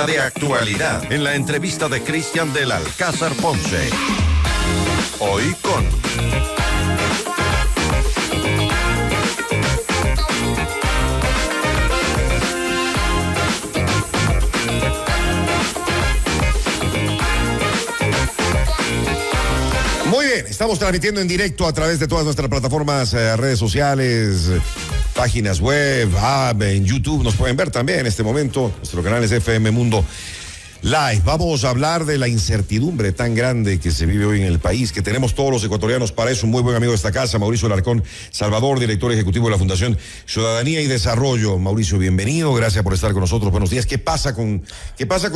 tema de actualidad en la entrevista de Cristian del Alcázar Ponce. Hoy con... Muy bien, estamos transmitiendo en directo a través de todas nuestras plataformas, redes sociales, páginas web, app, en YouTube. Nos pueden ver también en este momento. Nuestro canal es FM Mundo Live. Vamos a hablar de la incertidumbre tan grande que se vive hoy en el país, que tenemos todos los ecuatorianos. Para eso, un muy buen amigo de esta casa, Mauricio Alarcón Salvador, director ejecutivo de la Fundación Ciudadanía y Desarrollo. Mauricio, bienvenido, gracias por estar con nosotros. Buenos días. ¿Qué pasa con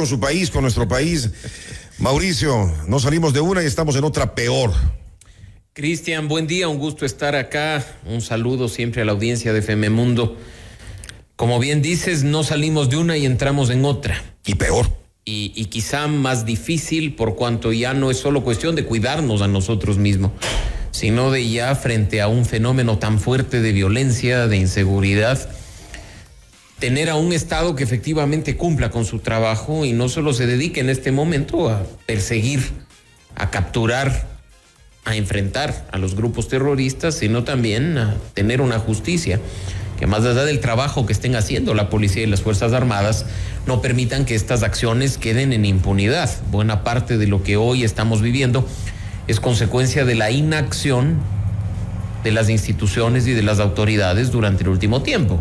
su país, con nuestro país? Mauricio, no salimos de una y estamos en otra peor. Cristian, buen día, un gusto estar acá. Un saludo siempre a la audiencia de FM Mundo. Como bien dices, no salimos de una y entramos en otra. Y peor. Y quizá más difícil, por cuanto ya no es solo cuestión de cuidarnos a nosotros mismos, sino de ya frente a un fenómeno tan fuerte de violencia, de inseguridad, tener a un Estado que efectivamente cumpla con su trabajo y no solo se dedique en este momento a perseguir, a capturar, a enfrentar a los grupos terroristas, sino también a tener una justicia que, más allá del trabajo que estén haciendo la policía y las Fuerzas Armadas, no permitan que estas acciones queden en impunidad. Buena parte de lo que hoy estamos viviendo es consecuencia de la inacción de las instituciones y de las autoridades durante el último tiempo.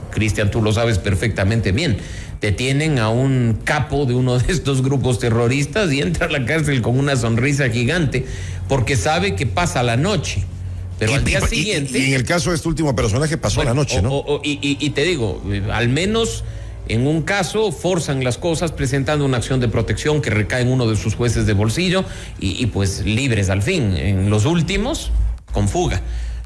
Cristian, tú lo sabes perfectamente bien. Detienen a un capo de uno de estos grupos terroristas y entra a la cárcel con una sonrisa gigante porque sabe que pasa la noche. Pero al día siguiente... Y en el caso de este último personaje pasó la noche, ¿no? Y te digo, al menos en un caso forzan las cosas presentando una acción de protección que recae en uno de sus jueces de bolsillo y pues libres al fin. En los últimos, con fuga.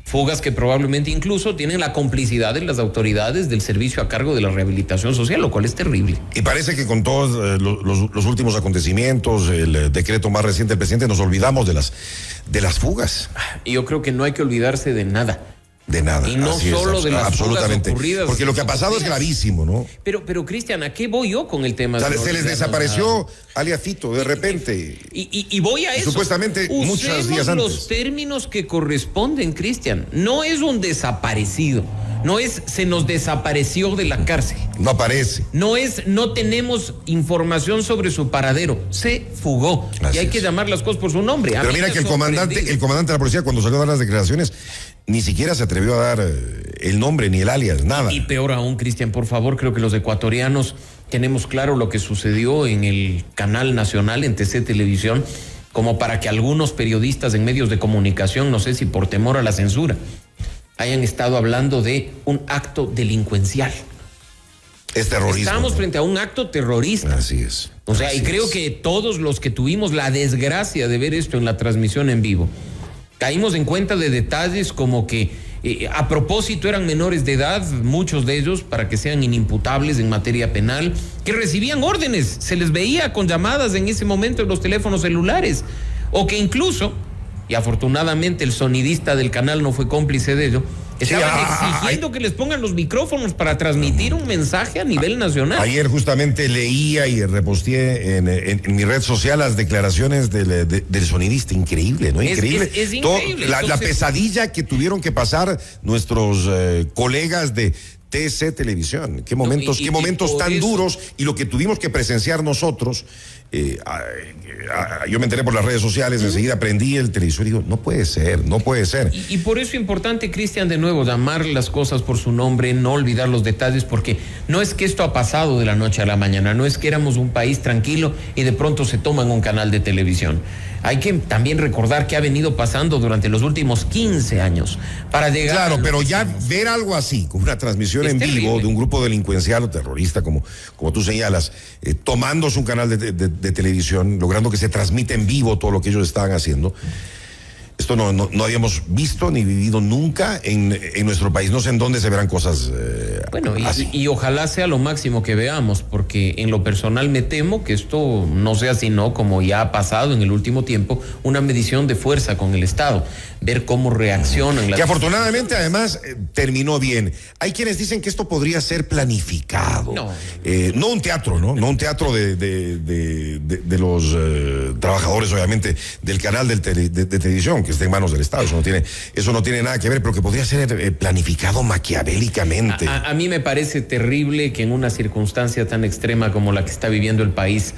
Fugas que probablemente incluso tienen la complicidad de las autoridades del servicio a cargo de la rehabilitación social, lo cual es terrible. Y parece que con todos los últimos acontecimientos, el decreto más reciente del presidente, nos olvidamos de las fugas. Y yo creo que no hay que olvidarse de nada. De nada. Y no solo de las absolutamente. Fugas ocurridas. Porque lo que ha pasado es gravísimo, ¿no? Pero Cristian, ¿a qué voy yo con el tema? O sea, se les desapareció aliasito de repente. Y voy a eso. Supuestamente muchos días antes. Los términos que corresponden, Cristian. No es un desaparecido. No es se nos desapareció de la cárcel. No aparece. No tenemos información sobre su paradero. Se fugó. Así y hay que llamar las cosas por su nombre. Pero mira que el comandante de la policía, cuando salió a dar las declaraciones, ni siquiera se atrevió a dar el nombre ni el alias, nada. Y peor aún, Cristian, por favor, creo que los ecuatorianos tenemos claro lo que sucedió en el canal nacional, en TC Televisión, como para que algunos periodistas en medios de comunicación, no sé si por temor a la censura, hayan estado hablando de un acto delincuencial. Es terrorismo. Estamos frente a un acto terrorista. Así es. O sea, y creo que todos los que tuvimos la desgracia de ver esto en la transmisión en vivo, caímos en cuenta de detalles como que a propósito eran menores de edad, muchos de ellos, para que sean inimputables en materia penal, que recibían órdenes, se les veía con llamadas en ese momento en los teléfonos celulares, o que incluso, y afortunadamente el sonidista del canal no fue cómplice de ello, estaban exigiendo que les pongan los micrófonos para transmitir un mensaje a nivel nacional. Ayer justamente leía y reposteé en mi red social las declaraciones del sonidista. Increíble, ¿no? Increíble. Es increíble. La pesadilla que tuvieron que pasar nuestros colegas de TC Televisión. Qué momentos, qué momentos tan eso, duros, y lo que tuvimos que presenciar nosotros. Yo me enteré por las redes sociales, enseguida prendí el televisor y digo, no puede ser. Y por eso es importante, Cristian, de nuevo, llamar las cosas por su nombre, no olvidar los detalles, porque no es que esto ha pasado de la noche a la mañana, no es que éramos un país tranquilo y de pronto se toman un canal de televisión. Hay que también recordar qué ha venido pasando durante los últimos 15 años para llegar... Claro, pero ya ver algo así, con una transmisión en vivo de un grupo delincuencial o terrorista, como tú señalas, tomándose un canal de televisión, logrando que se transmita en vivo todo lo que ellos estaban haciendo, es esto no habíamos visto ni vivido nunca en nuestro país. No sé en dónde se verán cosas bueno, así. Y ojalá sea lo máximo que veamos, porque en lo personal me temo que esto no sea sino, como ya ha pasado en el último tiempo, una medición de fuerza con el Estado, ver cómo reaccionan. Que afortunadamente además terminó bien. Hay quienes dicen que esto podría ser planificado. No un teatro, ¿no? No un teatro de los trabajadores, obviamente, del canal de televisión, que esté en manos del Estado. Eso no tiene nada que ver, pero que podría ser planificado maquiavélicamente. A mí me parece terrible que en una circunstancia tan extrema como la que está viviendo el país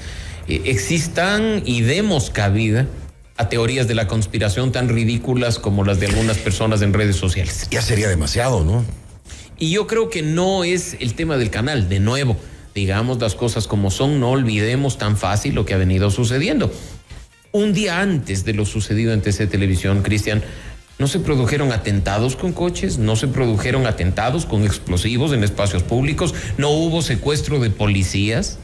existan y demos cabida a teorías de la conspiración tan ridículas como las de algunas personas en redes sociales. Ya sería demasiado, ¿no? Y yo creo que no es el tema del canal, de nuevo. Digamos las cosas como son, no olvidemos tan fácil lo que ha venido sucediendo. Un día antes de lo sucedido en TC Televisión, Cristian, no se produjeron atentados con coches, no se produjeron atentados con explosivos en espacios públicos, no hubo secuestro de policías.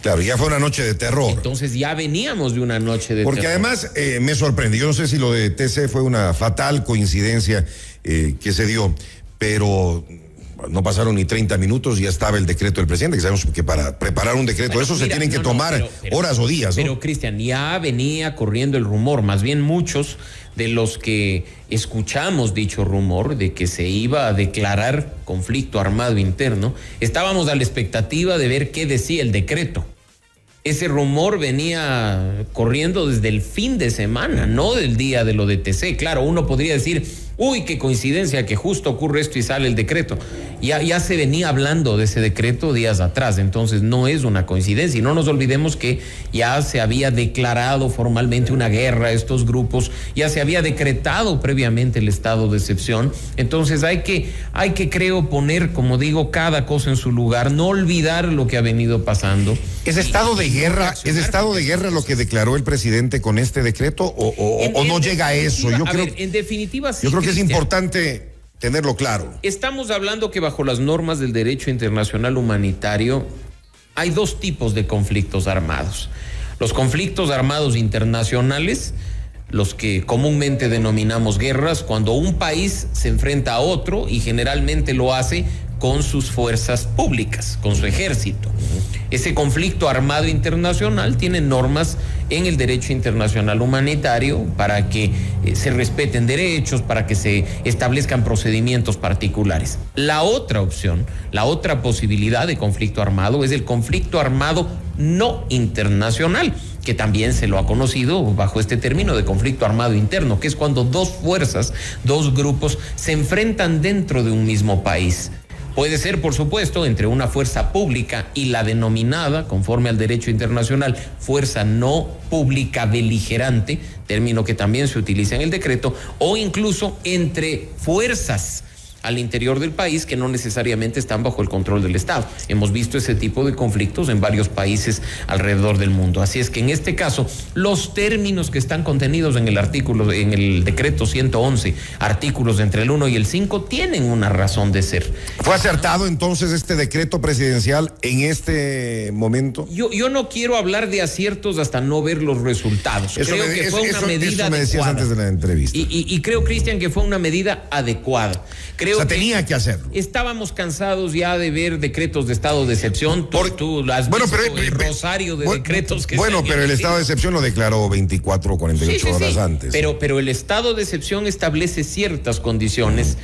Claro, ya fue una noche de terror. Entonces ya veníamos de una noche de terror. Porque además me sorprendió, yo no sé si lo de TC fue una fatal coincidencia que se dio, pero no pasaron ni 30 minutos y ya estaba el decreto del presidente, que sabemos que para preparar un decreto de eso se tienen que tomar horas o días, ¿no? Pero Cristian, ya venía corriendo el rumor, más bien muchos de los que escuchamos dicho rumor de que se iba a declarar conflicto armado interno, estábamos a la expectativa de ver qué decía el decreto. Ese rumor venía corriendo desde el fin de semana, no del día de lo de TC. Claro, uno podría decir, uy, qué coincidencia que justo ocurre esto y sale el decreto. Ya se venía hablando de ese decreto días atrás, entonces no es una coincidencia. Y no nos olvidemos que ya se había declarado formalmente una guerra a estos grupos, ya se había decretado previamente el estado de excepción. Entonces hay que creo poner, como digo, cada cosa en su lugar, no olvidar lo que ha venido pasando. ¿Es estado de guerra lo que declaró el presidente con este decreto o no llega a eso? En definitiva, sí. Yo creo que es importante tenerlo claro. Estamos hablando que bajo las normas del derecho internacional humanitario hay dos tipos de conflictos armados. Los conflictos armados internacionales, los que comúnmente denominamos guerras, cuando un país se enfrenta a otro y generalmente lo hace con sus fuerzas públicas, con su ejército. Ese conflicto armado internacional tiene normas en el derecho internacional humanitario para que se respeten derechos, para que se establezcan procedimientos particulares. La otra opción, la otra posibilidad de conflicto armado es el conflicto armado no internacional, que también se lo ha conocido bajo este término de conflicto armado interno, que es cuando dos fuerzas, dos grupos se enfrentan dentro de un mismo país. Puede ser, por supuesto, entre una fuerza pública y la denominada, conforme al derecho internacional, fuerza no pública beligerante, término que también se utiliza en el decreto, o incluso entre fuerzas al interior del país que no necesariamente están bajo el control del Estado. Hemos visto ese tipo de conflictos en varios países alrededor del mundo. Así es que en este caso, los términos que están contenidos en el decreto 111, artículos entre el 1 y el 5, tienen una razón de ser. ¿Fue acertado entonces este decreto presidencial en este momento? Yo no quiero hablar de aciertos hasta no ver los resultados. Creo que fue una medida adecuada. Eso me decías antes de la entrevista. Y creo, Cristian, que fue una medida adecuada. Creo tenía que hacerlo. Estábamos cansados ya de ver decretos de estado de excepción. Tú has visto el rosario de decretos que pero el estado de excepción lo declaró 24 o 48 horas antes. Pero el estado de excepción establece ciertas condiciones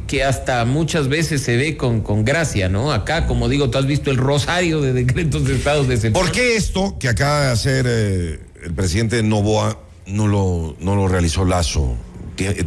que hasta muchas veces se ve con gracia, ¿no? Acá, como digo, tú has visto el rosario de decretos de estado de excepción. ¿Por qué esto que acaba de hacer el presidente Noboa no lo realizó Lasso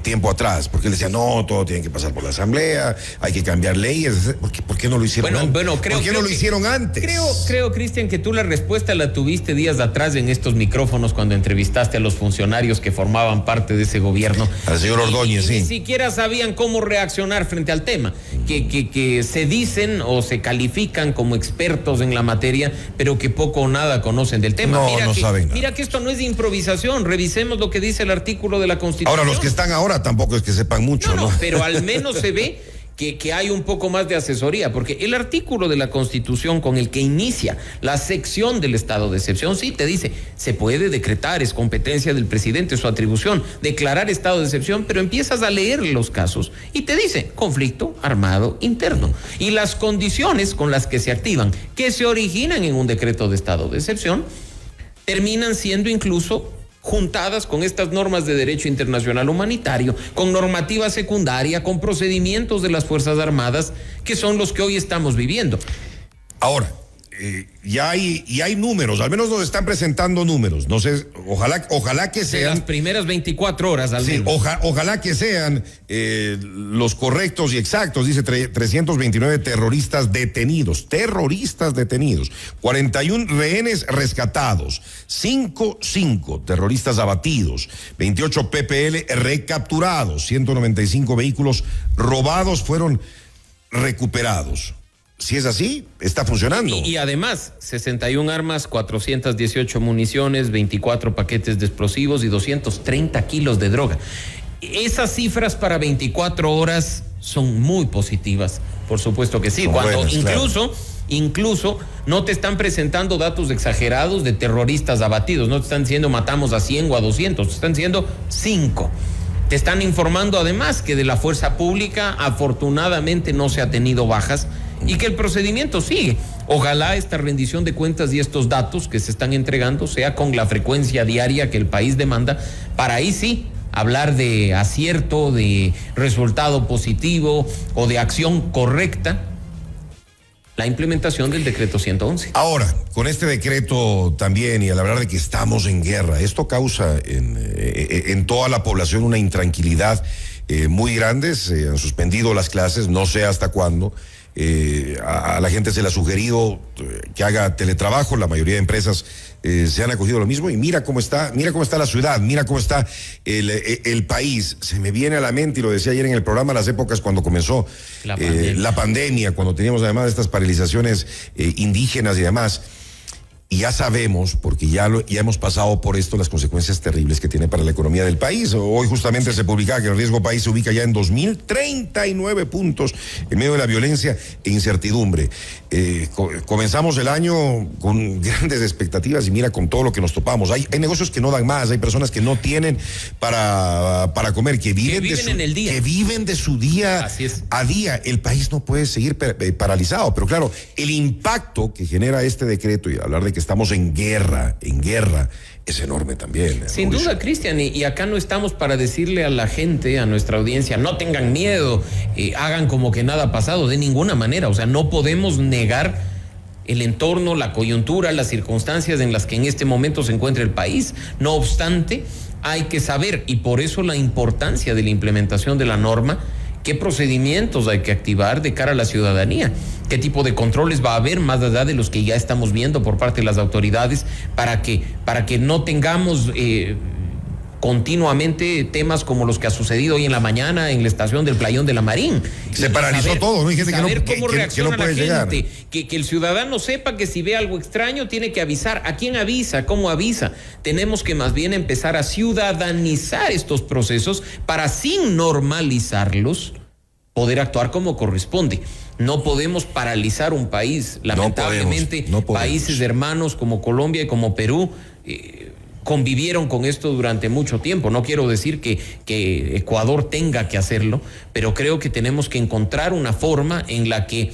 tiempo atrás? Porque él decía, no, todo tiene que pasar por la asamblea, hay que cambiar leyes. ¿Por qué no lo hicieron antes? ¿Por qué no lo hicieron antes? Creo, Cristian, que tú la respuesta la tuviste días atrás en estos micrófonos cuando entrevistaste a los funcionarios que formaban parte de ese gobierno. Al señor Ordóñez, sí. Ni siquiera sabían cómo reaccionar frente al tema, que se dicen o se califican como expertos en la materia, pero que poco o nada conocen del tema. No saben nada. Mira que esto no es de improvisación, revisemos lo que dice el artículo de la Constitución. Ahora, los que están ahora tampoco es que sepan mucho, ¿no? Pero al menos se ve que hay un poco más de asesoría, porque el artículo de la Constitución con el que inicia la sección del estado de excepción, sí te dice, se puede decretar, es competencia del presidente, su atribución, declarar estado de excepción, pero empiezas a leer los casos y te dice, conflicto armado interno. Y las condiciones con las que se activan, que se originan en un decreto de estado de excepción, terminan siendo incluso juntadas con estas normas de derecho internacional humanitario, con normativa secundaria, con procedimientos de las Fuerzas Armadas, que son los que hoy estamos viviendo. Ahora, ya hay números, al menos nos están presentando números. No sé, ojalá que sean. De las primeras 24 horas, al menos. Ojalá que sean los correctos y exactos. Dice 329 terroristas detenidos, 41 rehenes rescatados, 5 terroristas abatidos, 28 PPL recapturados, 195 vehículos robados fueron recuperados. Si es así, está funcionando. Y además, 61 armas, 418 municiones, 24 paquetes de explosivos y 230 kilos de droga. Esas cifras para 24 horas son muy positivas, por supuesto que sí. Son Cuando buenas, incluso no te están presentando datos exagerados de terroristas abatidos, no te están diciendo matamos a 100 o a 200, te están diciendo 5. Te están informando además que de la fuerza pública afortunadamente no se ha tenido bajas y que el procedimiento sigue. Ojalá esta rendición de cuentas y estos datos que se están entregando sea con la frecuencia diaria que el país demanda, para ahí sí hablar de acierto, de resultado positivo o de acción correcta, la implementación del decreto 111. Ahora, con este decreto también, y al hablar de que estamos en guerra, esto causa en toda la población una intranquilidad muy grande. Se han suspendido las clases, no sé hasta cuándo. A la gente se le ha sugerido que haga teletrabajo, la mayoría de empresas se han acogido a lo mismo, y mira cómo está la ciudad, mira cómo está el país. Se me viene a la mente, y lo decía ayer en el programa, las épocas cuando comenzó la pandemia, cuando teníamos además estas paralizaciones indígenas y demás. Y ya sabemos, porque ya hemos pasado por esto, las consecuencias terribles que tiene para la economía del país. Hoy justamente se publicaba que el riesgo país se ubica ya en 2.039 puntos en medio de la violencia e incertidumbre. Comenzamos el año con grandes expectativas y mira con todo lo que nos topamos. Hay negocios que no dan más, hay personas que no tienen para comer, que viven en el día. Que viven de su día a día. El país no puede seguir paralizado, pero claro, el impacto que genera este decreto, y hablar de que estamos en guerra, es enorme también. Sin duda, Cristian, y acá no estamos para decirle a la gente, a nuestra audiencia, no tengan miedo, hagan como que nada ha pasado, de ninguna manera. O sea, no podemos negar el entorno, la coyuntura, las circunstancias en las que en este momento se encuentra el país. No obstante, hay que saber, y por eso la importancia de la implementación de la norma, qué procedimientos hay que activar de cara a la ciudadanía, qué tipo de controles va a haber más allá de los que ya estamos viendo por parte de las autoridades, para que no tengamos continuamente temas como los que ha sucedido hoy en la mañana en la estación del Playón de la Marín. Se paralizó todo, ¿no? Hay gente cómo reacciona no puede la gente, que el ciudadano sepa que si ve algo extraño tiene que avisar. ¿A quién avisa? ¿Cómo avisa? Tenemos que más bien empezar a ciudadanizar estos procesos para, sin normalizarlos, poder actuar como corresponde. No podemos paralizar un país. Lamentablemente, no podemos. Países hermanos como Colombia y como Perú convivieron con esto durante mucho tiempo. No quiero decir que Ecuador tenga que hacerlo, pero creo que tenemos que encontrar una forma en la que,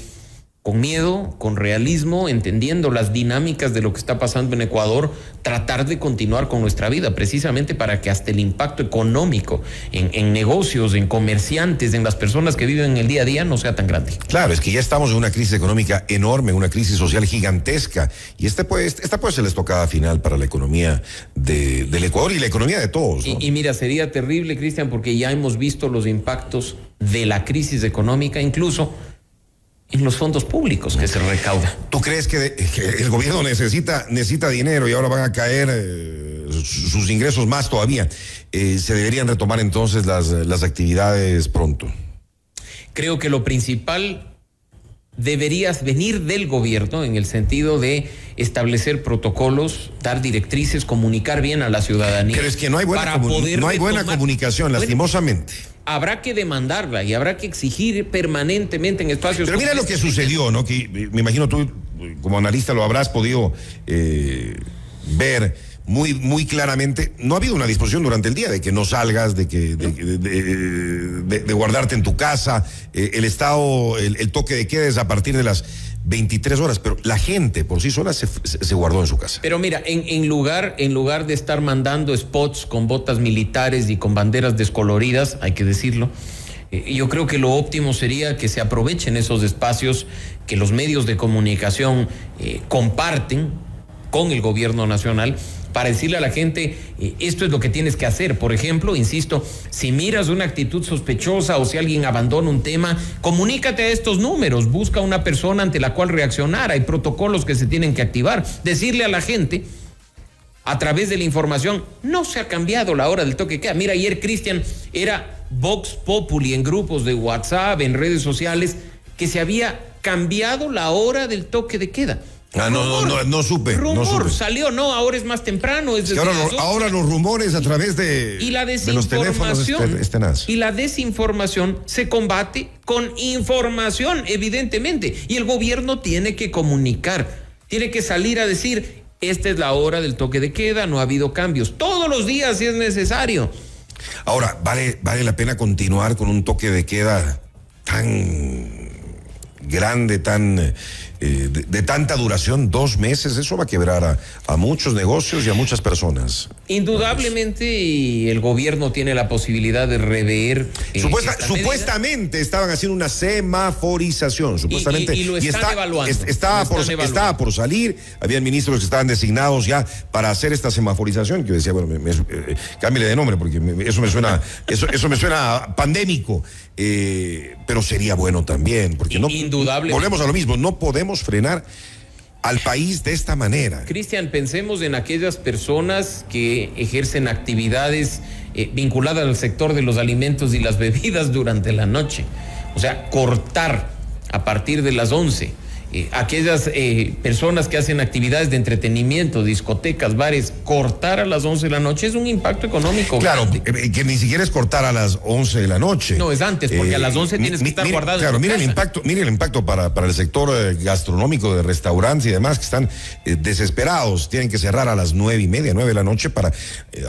con miedo, con realismo, entendiendo las dinámicas de lo que está pasando en Ecuador, tratar de continuar con nuestra vida, precisamente para que hasta el impacto económico en negocios, en comerciantes, en las personas que viven en el día a día no sea tan grande. Claro, es que ya estamos en una crisis económica enorme, una crisis social gigantesca, y esta puede ser la estocada final para la economía del Ecuador y la economía de todos, ¿no? Y mira, sería terrible, Cristian, porque ya hemos visto los impactos de la crisis económica, incluso en los fondos públicos que se recauda. ¿Tú crees que el gobierno necesita dinero y ahora van a caer sus ingresos más todavía? ¿Se deberían retomar entonces las actividades pronto? Creo que lo principal deberías venir del gobierno en el sentido de establecer protocolos, dar directrices, comunicar bien a la ciudadanía. Pero es que no hay buena, comunicación, lastimosamente. Habrá que demandarla y habrá que exigir permanentemente en espacios. Pero mira lo que sucedió, ¿no? Que me imagino tú, como analista, lo habrás podido ver muy claramente. No ha habido una disposición durante el día de que no salgas, de guardarte en tu casa. El Estado, el toque de queda es a partir de las 23 horas, pero la gente por sí sola se guardó en su casa. Pero mira, en lugar de estar mandando spots con botas militares y con banderas descoloridas, hay que decirlo, yo creo que lo óptimo sería que se aprovechen esos espacios que los medios de comunicación comparten con el gobierno nacional, para decirle a la gente, esto es lo que tienes que hacer. Por ejemplo, insisto, si miras una actitud sospechosa o si alguien abandona un tema, comunícate a estos números, busca una persona ante la cual reaccionar, hay protocolos que se tienen que activar. Decirle a la gente, a través de la información, no se ha cambiado la hora del toque de queda. Mira, ayer, Cristian, era Vox Populi en grupos de WhatsApp, en redes sociales, que se había cambiado la hora del toque de queda. No supe. Salió, ahora es más temprano. Es ahora los rumores a través de los teléfonos y la desinformación se combate con información, evidentemente. Y el gobierno tiene que comunicar, tiene que salir a decir, esta es la hora del toque de queda, no ha habido cambios. Todos los días si es necesario. Ahora, ¿vale la pena continuar con un toque de queda tan grande, tan de tanta duración, 2 meses? Eso va a quebrar a muchos negocios y a muchas personas. Indudablemente, el gobierno tiene la posibilidad de rever. Supuestamente estaban haciendo una semaforización, supuestamente. Y lo están evaluando. Estaba por salir, habían ministros que estaban designados ya para hacer esta semaforización, que yo decía, bueno, cámbiale de nombre, porque eso me suena pandémico. Pero sería bueno también, porque indudable. Volvemos a lo mismo, no podemos frenar al país de esta manera. Cristian, pensemos en aquellas personas que ejercen actividades vinculadas al sector de los alimentos y las bebidas durante la noche. O sea, cortar a partir de las 11. Aquellas personas que hacen actividades de entretenimiento, discotecas, bares, cortar a las 11 de la noche es un impacto económico. Claro, que ni siquiera es cortar a las 11 de la noche. No, es antes, porque a las 11 tienes que estar guardado. Claro, mira el impacto para el sector gastronómico, de restaurantes y demás, que están desesperados. Tienen que cerrar a las 9:30, 9 de la noche para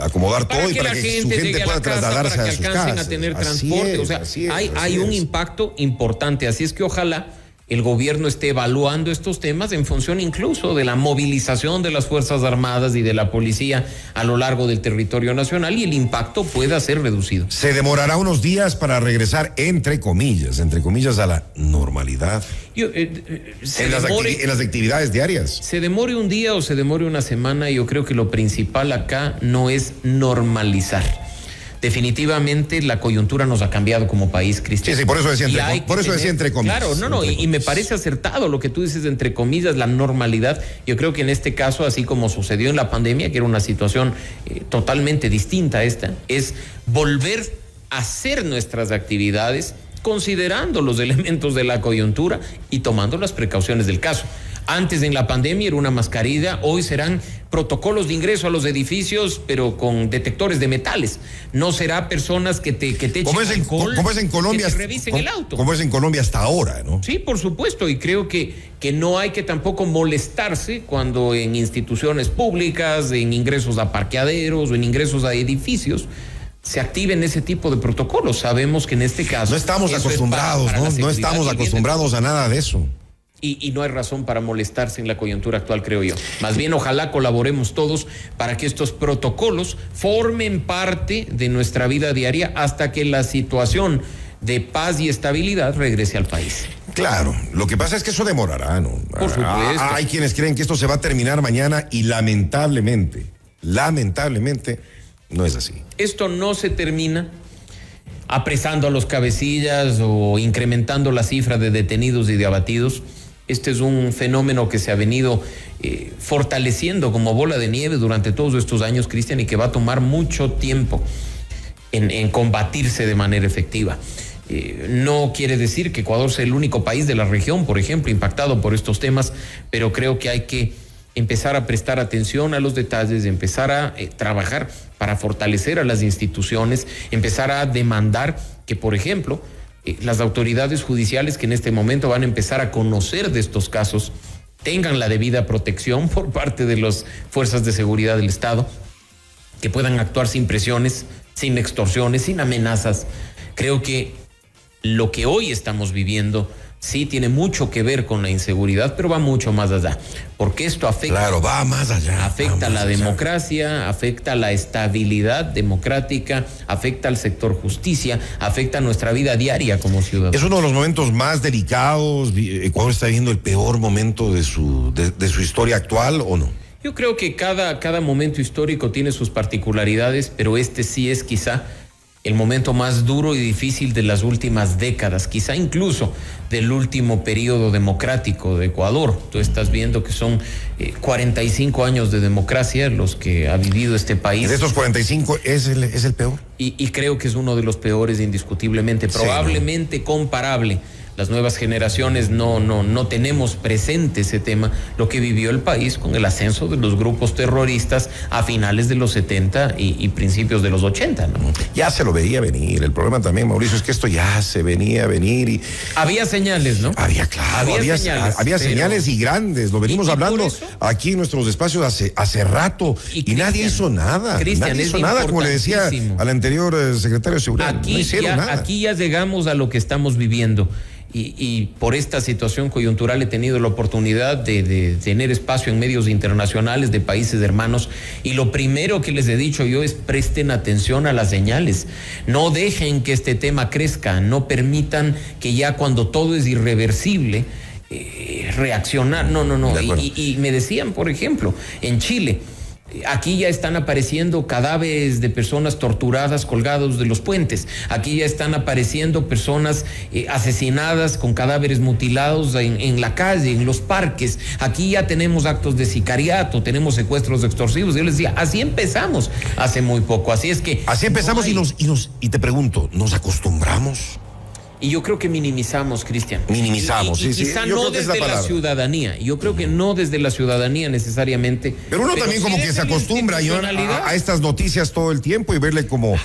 acomodar todo y para que su gente pueda trasladarse a sus casas. A tener transporte. O sea, hay un impacto importante. Así es que ojalá el gobierno esté evaluando estos temas en función incluso de la movilización de las Fuerzas Armadas y de la policía a lo largo del territorio nacional, y el impacto pueda ser reducido. Se demorará unos días para regresar, entre comillas, a la normalidad. En las actividades diarias. Se demore un día o se demore una semana, yo creo que lo principal acá no es normalizar. Definitivamente la coyuntura nos ha cambiado como país, Cristian. Sí, por eso decía entre comillas. Claro, y me parece acertado lo que tú dices, entre comillas, la normalidad. Yo creo que en este caso, así como sucedió en la pandemia, que era una situación totalmente distinta a esta, es volver a hacer nuestras actividades considerando los elementos de la coyuntura y tomando las precauciones del caso. Antes, en la pandemia, era una mascarilla, hoy serán protocolos de ingreso a los edificios, pero con detectores de metales. No será personas que te echen alcohol, como es en Colombia, que te revisen el auto. Como es en Colombia hasta ahora, ¿no? Sí, por supuesto, y creo que no hay que tampoco molestarse cuando en instituciones públicas, en ingresos a parqueaderos o en ingresos a edificios, se activen ese tipo de protocolos. Sabemos que en este caso no estamos acostumbrados, no estamos acostumbrados a nada de eso. Y no hay razón para molestarse en la coyuntura actual, creo yo. Más bien, ojalá colaboremos todos para que estos protocolos formen parte de nuestra vida diaria hasta que la situación de paz y estabilidad regrese al país. Claro, lo que pasa es que eso demorará, ¿no? Por supuesto. Hay quienes creen que esto se va a terminar mañana y lamentablemente, no es así. Esto no se termina apresando a los cabecillas o incrementando la cifra de detenidos y de abatidos. Este es un fenómeno que se ha venido fortaleciendo como bola de nieve durante todos estos años, Cristian, y que va a tomar mucho tiempo en combatirse de manera efectiva. No quiere decir que Ecuador sea el único país de la región, por ejemplo, impactado por estos temas, pero creo que hay que empezar a prestar atención a los detalles, empezar a trabajar para fortalecer a las instituciones, empezar a demandar que, por ejemplo, las autoridades judiciales que en este momento van a empezar a conocer de estos casos tengan la debida protección por parte de las fuerzas de seguridad del Estado, que puedan actuar sin presiones, sin extorsiones, sin amenazas. Creo que lo que hoy estamos viviendo sí tiene mucho que ver con la inseguridad, pero va mucho más allá, porque esto afecta. Claro, va más allá. Afecta a la democracia, afecta a la estabilidad democrática, afecta al sector justicia, afecta a nuestra vida diaria como ciudadanos. Es uno de los momentos más delicados. Ecuador está viviendo el peor momento de su historia actual, ¿o no? Yo creo que cada momento histórico tiene sus particularidades, pero este sí es quizá el momento más duro y difícil de las últimas décadas, quizá incluso del último periodo democrático de Ecuador. Tú estás viendo que son 45 años de democracia los que ha vivido este país. De estos 45 es el peor. Y creo que es uno de los peores indiscutiblemente, probablemente sí, ¿no? Comparable. Las nuevas generaciones no tenemos presente ese tema, lo que vivió el país con el ascenso de los grupos terroristas a finales de los 70 y principios de los 80, ¿no? Ya se lo veía venir. El problema también, Mauricio, es que esto ya se venía a venir y... Había señales, ¿no? Había señales y grandes. Lo venimos hablando aquí en nuestros espacios hace rato y nadie hizo nada. Nadie hizo nada, como le decía al anterior secretario de Seguridad. No hicieron nada. Aquí ya llegamos a lo que estamos viviendo. Y por esta situación coyuntural he tenido la oportunidad de tener espacio en medios internacionales de países hermanos, y lo primero que les he dicho yo es: presten atención a las señales, no dejen que este tema crezca, no permitan que ya cuando todo es irreversible reaccionar, no. Y me decían, por ejemplo, en Chile, aquí ya están apareciendo cadáveres de personas torturadas colgados de los puentes. Aquí ya están apareciendo personas asesinadas con cadáveres mutilados en la calle, en los parques. Aquí ya tenemos actos de sicariato, tenemos secuestros extorsivos. Yo les decía, así empezamos hace muy poco. Así es que así empezamos y te pregunto, ¿nos acostumbramos? Y yo creo que minimizamos, Cristian. Minimizamos, y sí. Quizá no desde la ciudadanía. Yo creo que no desde la ciudadanía necesariamente. Pero uno también como que se acostumbra a estas noticias todo el tiempo y verle como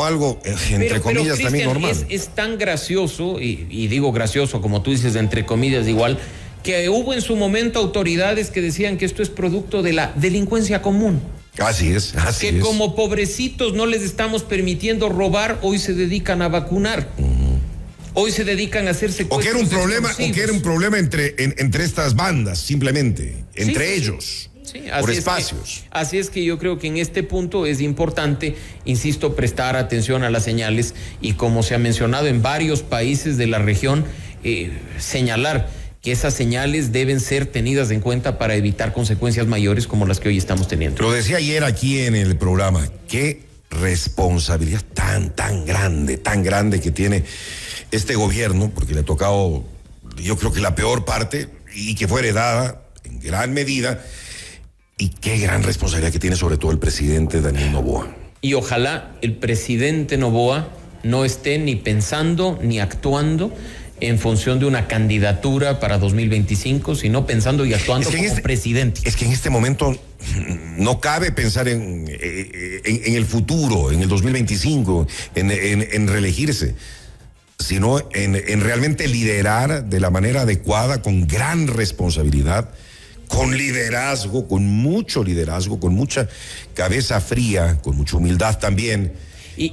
algo, entre comillas, también normal. Es tan gracioso, y digo gracioso, como tú dices, entre comillas igual, que hubo en su momento autoridades que decían que esto es producto de la delincuencia común. Así es. Que como pobrecitos no les estamos permitiendo robar, hoy se dedican a vacunar. Hoy se dedican a hacer secuestros. O que era un problema entre estas bandas, simplemente, entre ellos. Sí, por espacios. Así es que yo creo que en este punto es importante, insisto, prestar atención a las señales y, como se ha mencionado en varios países de la región, señalar que esas señales deben ser tenidas en cuenta para evitar consecuencias mayores como las que hoy estamos teniendo. Lo decía ayer aquí en el programa, qué responsabilidad tan grande que tiene este gobierno, porque le ha tocado, yo creo que la peor parte, y que fue heredada en gran medida, y qué gran responsabilidad que tiene sobre todo el presidente Daniel Noboa. Y ojalá el presidente Noboa no esté ni pensando ni actuando en función de una candidatura para 2025, sino pensando y actuando como presidente. Es que en este momento no cabe pensar en el futuro, en el 2025, en reelegirse, sino en realmente liderar de la manera adecuada, con gran responsabilidad, con liderazgo, con mucho liderazgo, con mucha cabeza fría, con mucha humildad también,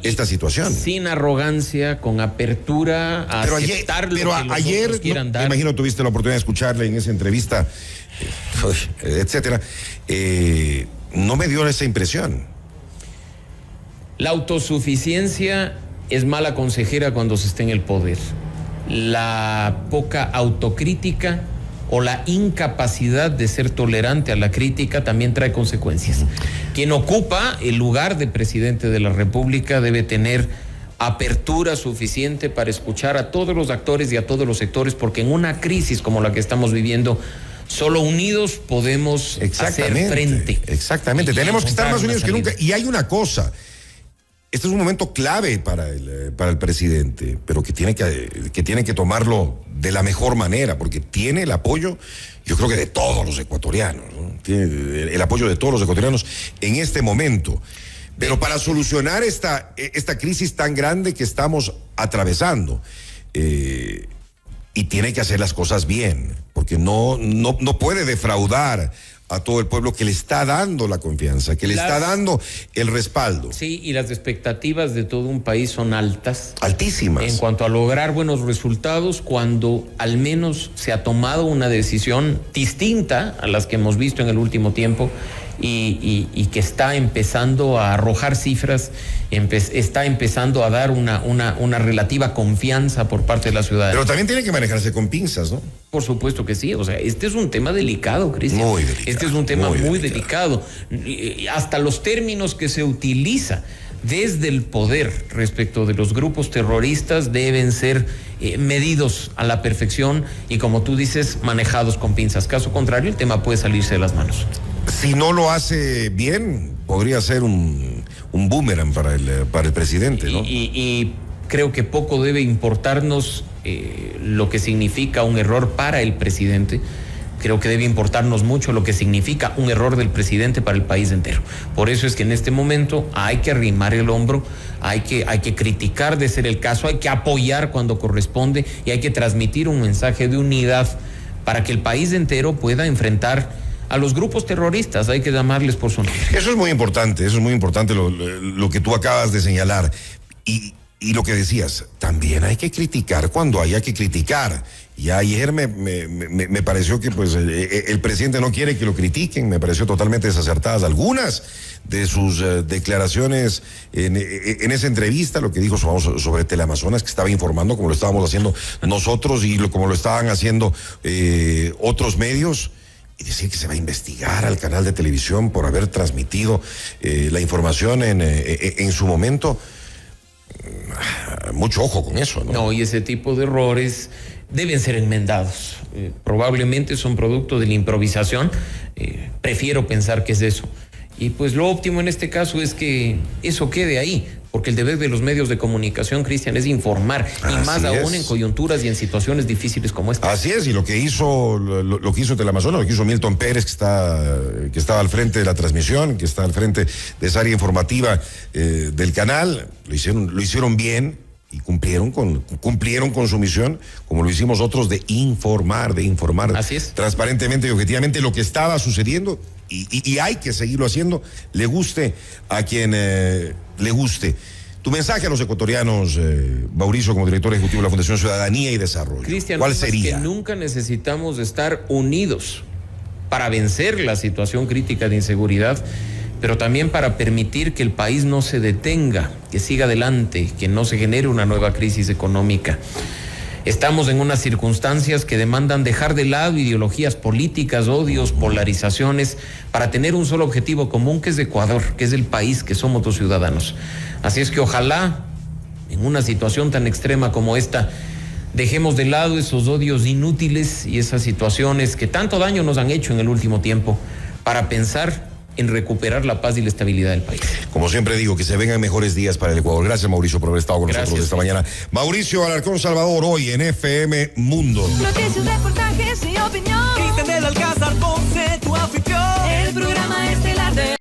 esta situación. Sin arrogancia, con apertura a aceptar lo que los otros quieran dar. Me imagino tuviste la oportunidad de escucharle en esa entrevista, etcétera. No me dio esa impresión. La autosuficiencia es mala consejera cuando se está en el poder. La poca autocrítica o la incapacidad de ser tolerante a la crítica también trae consecuencias. Quien ocupa el lugar de presidente de la República debe tener apertura suficiente para escuchar a todos los actores y a todos los sectores, porque en una crisis como la que estamos viviendo, solo unidos podemos hacer frente. Exactamente, tenemos que estar más unidos que nunca. Y hay una cosa, este es un momento clave para el presidente, pero que tiene que tomarlo de la mejor manera, porque tiene el apoyo, yo creo que de todos los ecuatorianos, ¿no? Tiene el apoyo de todos los ecuatorianos en este momento. Pero para solucionar esta crisis tan grande que estamos atravesando, y tiene que hacer las cosas bien, porque no puede defraudar a todo el pueblo que le está dando la confianza, que le está dando el respaldo. Sí, y las expectativas de todo un país son altas. Altísimas. En cuanto a lograr buenos resultados, cuando al menos se ha tomado una decisión distinta a las que hemos visto en el último tiempo y que está empezando a arrojar cifras, está empezando a dar una relativa confianza por parte de la ciudadanía. Pero también tiene que manejarse con pinzas, ¿no? Por supuesto que sí, o sea, este es un tema delicado, Cristian. Muy delicado. Este es un tema muy delicado. Hasta los términos que se utiliza desde el poder respecto de los grupos terroristas deben ser medidos a la perfección y, como tú dices, manejados con pinzas. Caso contrario, el tema puede salirse de las manos. Si no lo hace bien, podría ser un boomerang para el presidente, ¿no? Y creo que poco debe importarnos lo que significa un error para el presidente. Creo que debe importarnos mucho lo que significa un error del presidente para el país entero. Por eso es que en este momento hay que arrimar el hombro, hay que criticar de ser el caso, hay que apoyar cuando corresponde y hay que transmitir un mensaje de unidad para que el país entero pueda enfrentar a los grupos terroristas. Hay que llamarles por su nombre. Eso es muy importante lo que tú acabas de señalar. Y lo que decías, también hay que criticar cuando haya que criticar. Y ayer me pareció que pues el presidente no quiere que lo critiquen, me pareció totalmente desacertadas algunas de sus declaraciones en esa entrevista, lo que dijo sobre Teleamazonas, que estaba informando como lo estábamos haciendo nosotros y como lo estaban haciendo otros medios. Y decir que se va a investigar al canal de televisión por haber transmitido la información en su momento. Mucho ojo con eso, ¿no? No, y ese tipo de errores deben ser enmendados. Probablemente son producto de la improvisación. Prefiero pensar que es eso. Y pues lo óptimo en este caso es que eso quede ahí, porque el deber de los medios de comunicación, Cristian, es informar, y más aún en coyunturas y en situaciones difíciles como esta. Así es, y lo que hizo Teleamazonas, lo que hizo Milton Pérez, que estaba al frente de la transmisión, que está al frente de esa área informativa del canal, lo hicieron bien y cumplieron con su misión, como lo hicimos otros, de informar Así es. Transparentemente y objetivamente lo que estaba sucediendo. Y hay que seguirlo haciendo, le guste a quien le guste. Tu mensaje a los ecuatorianos, Mauricio, como director ejecutivo de la Fundación Ciudadanía y Desarrollo, Cristian, ¿cuál sería? Que nunca necesitamos estar unidos para vencer la situación crítica de inseguridad, pero también para permitir que el país no se detenga, que siga adelante, que no se genere una nueva crisis económica. Estamos en unas circunstancias que demandan dejar de lado ideologías políticas, odios, polarizaciones, para tener un solo objetivo común, que es Ecuador, que es el país, que somos los ciudadanos. Así es que ojalá, en una situación tan extrema como esta, dejemos de lado esos odios inútiles y esas situaciones que tanto daño nos han hecho en el último tiempo, para pensar en recuperar la paz y la estabilidad del país. Como siempre digo, que se vengan mejores días para el Ecuador. Gracias, Mauricio, por haber estado con nosotros esta mañana. Mauricio Alarcón Salvador, hoy en FM Mundo. Noticias, reportajes y opinión. Cristian del Alcázar.